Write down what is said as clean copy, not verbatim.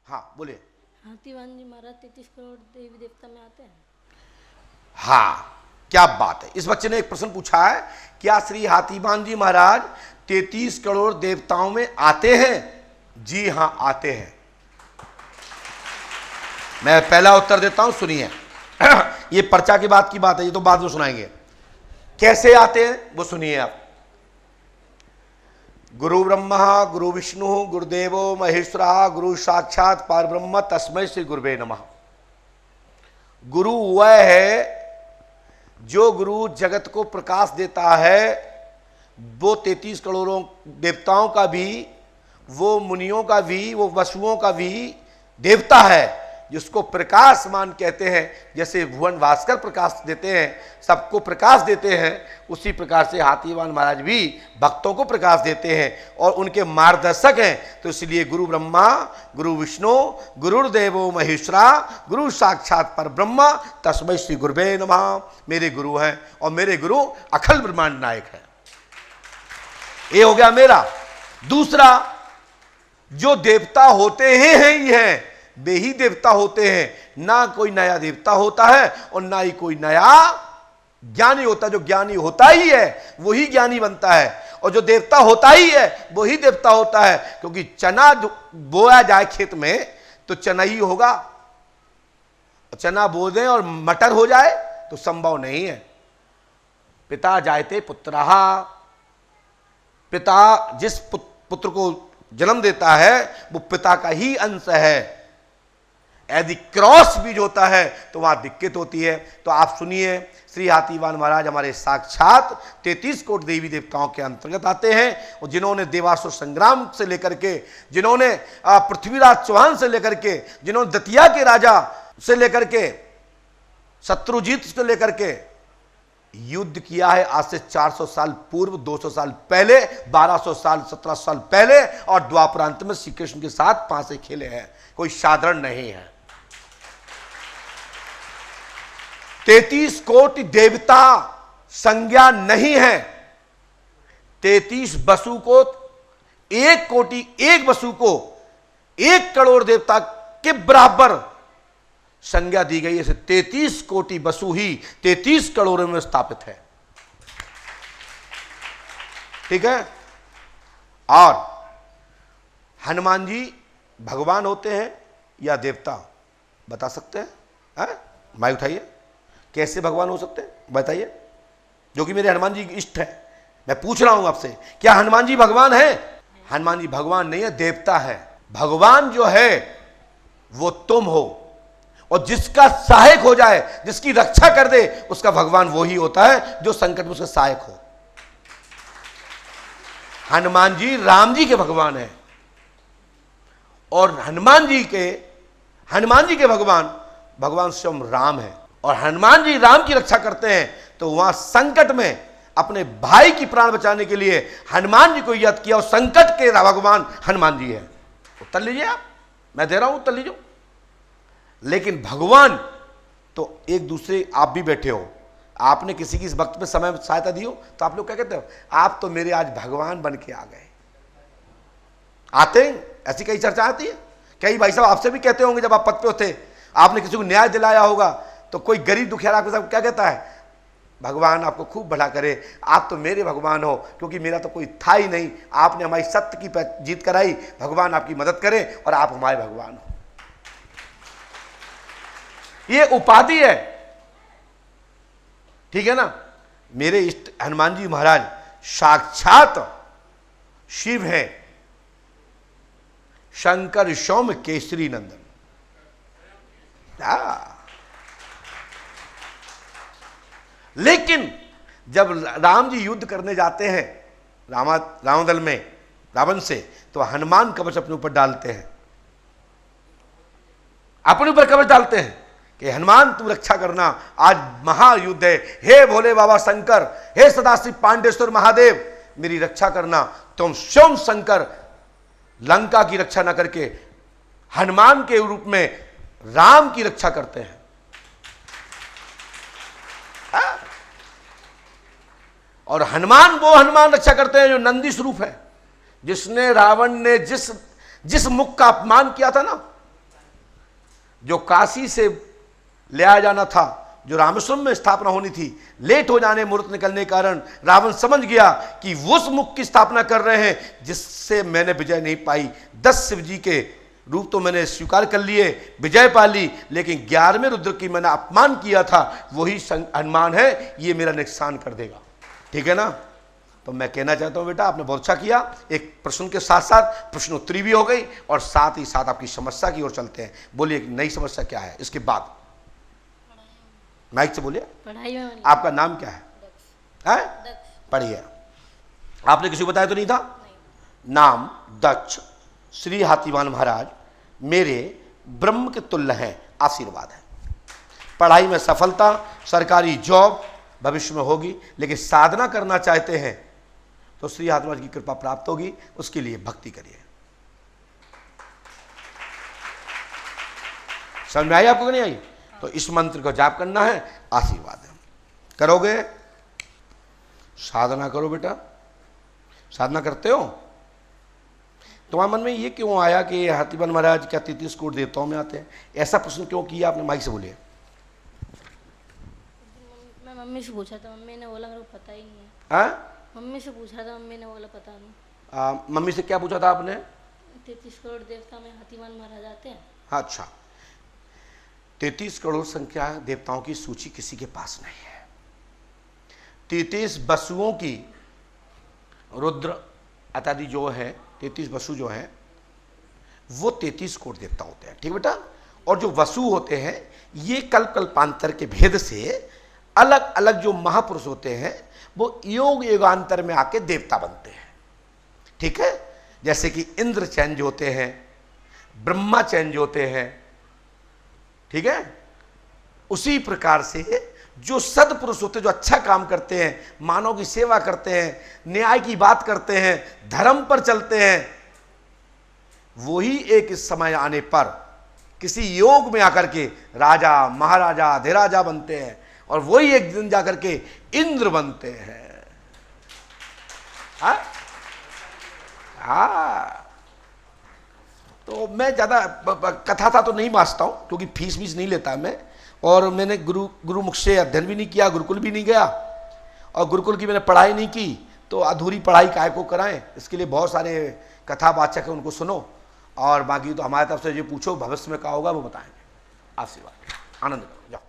हाँ बोलिए। हाथीवान जी महाराज 33 करोड़ देवी देवता में आते हैं? हाँ, क्या बात है। इस बच्चे ने एक प्रश्न पूछा है, क्या श्री हाथीवान जी महाराज 33 करोड़ देवताओं में आते हैं? जी हाँ, आते हैं। मैं पहला उत्तर देता हूं, सुनिए। ये पर्चा की बात है, ये तो बाद में सुनाएंगे। कैसे आते हैं वो सुनिए आप। गुरु ब्रह्मा गुरु विष्णु गुरुदेवो महेश्वरा गुरु साक्षात परब्रह्म तस्मै श्री गुरुवे नमः। गुरु वह है जो गुरु जगत को प्रकाश देता है। वो 33 करोड़ों देवताओं का भी, वो मुनियों का भी, वो वसुओं का भी देवता है, जिसको प्रकाशमान कहते हैं। जैसे भुवन भास्कर प्रकाश देते हैं, सबको प्रकाश देते हैं, उसी प्रकार से हाथीवान महाराज भी भक्तों को प्रकाश देते हैं और उनके मार्गदर्शक हैं। तो इसलिए गुरु ब्रह्मा गुरु विष्णु गुरुर्देवो महेश्वरा गुरु साक्षात परब्रह्म तस्मै श्री गुरुवे नमः मेरे गुरु हैं और मेरे गुरु अखिल ब्रह्मांड नायक है। ये हो गया मेरा। दूसरा, जो देवता होते हैं ही हैं, वे ही देवता होते हैं। ना कोई नया देवता होता है और ना ही कोई नया ज्ञानी होता। जो ज्ञानी होता ही है वही ज्ञानी बनता है, और जो देवता होता ही है वही देवता होता है। क्योंकि चना बोया जाए खेत में तो चना ही होगा, चना बो दें और मटर हो जाए तो संभव नहीं है। पिता जायते पुत्रहा, पिता जिस पुत्र को जन्म देता है वो पिता का ही अंश है। यदि क्रॉस बीज होता है तो वहां दिक्कत होती है। तो आप सुनिए, श्री हाथीवान महाराज हमारे साक्षात 33 करोड़ देवी देवताओं के अंतर्गत आते हैं। और जिन्होंने देवासुर संग्राम से लेकर के, जिन्होंने पृथ्वीराज चौहान से लेकर के, जिन्होंने दतिया के राजा से लेकर के, शत्रुजीत से लेकर के युद्ध किया है। आज से 400 साल पूर्व, 200 साल पहले, 1200 साल 1700 साल पहले, और द्वापरांत में श्री कृष्ण के साथ पांसे खेले हैं। कोई साधारण नहीं है। 33 कोटि देवता संज्ञा नहीं है। 33 वसु को, एक कोटि, एक वसु को 1 करोड़ देवता के बराबर संज्ञा दी गई है। 33 कोटि वसु ही 33 करोड़ में स्थापित है। ठीक है। और हनुमान जी भगवान होते हैं या देवता, बता सकते हैं? माइक उठाइए। कैसे भगवान हो सकते हैं बताइए, जो कि मेरे हनुमान जी इष्ट है। मैं पूछ रहा हूं आपसे, क्या हनुमान जी भगवान है? हनुमान जी भगवान नहीं है, देवता है। भगवान जो है वो तुम हो, और जिसका सहायक हो जाए, जिसकी रक्षा कर दे, उसका भगवान वो ही होता है जो संकट में उसका सहायक हो। हनुमान जी राम जी के भगवान है, और हनुमान जी के भगवान स्वयं राम है। और हनुमान जी राम की रक्षा करते हैं, तो वहां संकट में अपने भाई की प्राण बचाने के लिए हनुमान जी को याद किया, और संकट के भगवान हनुमान जी है। उत्तर लीजिए आप, मैं दे रहा हूं, उत्तर लीजिए। लेकिन भगवान तो एक दूसरे, आप भी बैठे हो, आपने किसी की इस वक्त में समय सहायता दी हो, तो आप लोग क्या कहते हो? आप तो मेरे आज भगवान बन के आ गए। आते हैं, ऐसी कई चर्चा आती है। कई भाई साहब आपसे भी कहते होंगे, जब आप पद पे होते, आपने किसी को न्याय दिलाया होगा, तो कोई गरीब दुखियारा आपके साथ क्या कहता है? भगवान आपको खूब भला करे, आप तो मेरे भगवान हो, क्योंकि मेरा तो कोई था ही नहीं। आपने हमारी सत्य की जीत कराई, भगवान आपकी मदद करे और आप हमारे भगवान हो। ये उपाधि है, ठीक है ना। मेरे इष्ट हनुमान जी महाराज साक्षात शिव है, शंकर सौम्य केसरी नंदन। लेकिन जब राम जी युद्ध करने जाते हैं रावण में रावण से, तो हनुमान कवच अपने ऊपर डालते हैं, अपने ऊपर कवच डालते हैं कि हनुमान तू रक्षा करना, आज महायुद्ध है। हे भोले बाबा शंकर, हे सदाशिव पांडेश्वर महादेव, मेरी रक्षा करना। तुम स्वयं शंकर लंका की रक्षा न करके हनुमान के रूप में राम की रक्षा करते हैं। और हनुमान वो हनुमान रक्षा करते हैं जो नंदी स्वरूप है, जिसने रावण ने जिस मुख का अपमान किया था ना, जो काशी से ले आया जाना था, जो रामेश्वरम में स्थापना होनी थी, लेट हो जाने मुहूर्त निकलने के कारण रावण समझ गया कि उस मुख की स्थापना कर रहे हैं जिससे मैंने विजय नहीं पाई। 10 शिव जी के रूप तो मैंने स्वीकार कर लिए, विजय पा ली, लेकिन 11वें रुद्र की मैंने अपमान किया था, वही हनुमान है, ये मेरा नुकसान कर देगा। ठीक है ना? तो मैं कहना चाहता हूं बेटा, आपने बहुत अच्छा किया। एक प्रश्न के साथ साथ प्रश्नोत्तरी भी हो गई और साथ ही साथ आपकी समस्या की ओर चलते हैं। बोलिए नई समस्या क्या है इसके बाद? माइक से बोलिए। पढ़ाई में आपका नाम क्या है? हैं? पढ़िए। आपने किसी को बताया तो नहीं था? नाम दक्ष, श्री हाथीवान महाराज मेरे ब्रह्म के तुल्य हैं, आशीर्वाद है। पढ़ाई में सफलता, सरकारी जॉब भविष्य में होगी, लेकिन साधना करना चाहते हैं तो श्री हाथीवान की कृपा प्राप्त होगी। उसके लिए भक्ति करिए। समझ में आई आपको कि नहीं आई? तो इस मंत्र को जाप करना है, आशीर्वाद है। करोगे? साधना करो बेटा। साधना करते हो? तुम्हारे मन में ये क्यों आया कि हाथीवान महाराज क्या 33 करोड़ देवताओं में आते हैं? ऐसा प्रश्न क्यों किया आपने? माइक से बोलिए। मैं मम्मी से पूछा था, मम्मी ने बोला मेरे को पता ही नहीं है। हाँ? मम्मी से पूछा था, मम्मी ने बोला पता नहीं। मम्मी से क्या पूछा था आपने? 33 करोड़ देवता में हाथीवान महाराज आते हैं। अच्छा, 33 करोड़ संख्या देवताओं की सूची किसी के पास नहीं है। 33 वसुओं की, रुद्र इत्यादि जो है 33 वसु जो हैं वो 33 करोड़ देवता होते हैं। ठीक बेटा? और जो वसु होते हैं ये कल्पांतर के भेद से अलग अलग जो महापुरुष होते हैं वो युगांतर में आके देवता बनते हैं। ठीक है? जैसे कि इंद्र चेंज होते हैं, ब्रह्मा चेंज होते हैं। ठीक है? उसी प्रकार से जो सदपुरुष होते हैं, जो अच्छा काम करते हैं, मानव की सेवा करते हैं, न्याय की बात करते हैं, धर्म पर चलते हैं, वही एक समय आने पर किसी योग में आकर के राजा, महाराजा, अधिराजा बनते हैं और वही एक दिन जाकर के इंद्र बनते हैं। हाँ, तो मैं ज़्यादा कथा था तो नहीं मानता हूँ, क्योंकि फीस वीस नहीं लेता मैं, और मैंने गुरुमुख से अध्ययन भी नहीं किया, गुरुकुल भी नहीं गया, और गुरुकुल की मैंने पढ़ाई नहीं की, तो अधूरी पढ़ाई काय को कराएं। इसके लिए बहुत सारे कथावाचक हैं, उनको सुनो, और बाकी तो हमारे तरफ से जो पूछो भविष्य में क्या होगा वो बताएंगे। आशीर्वाद, आनंद करो, जाओ।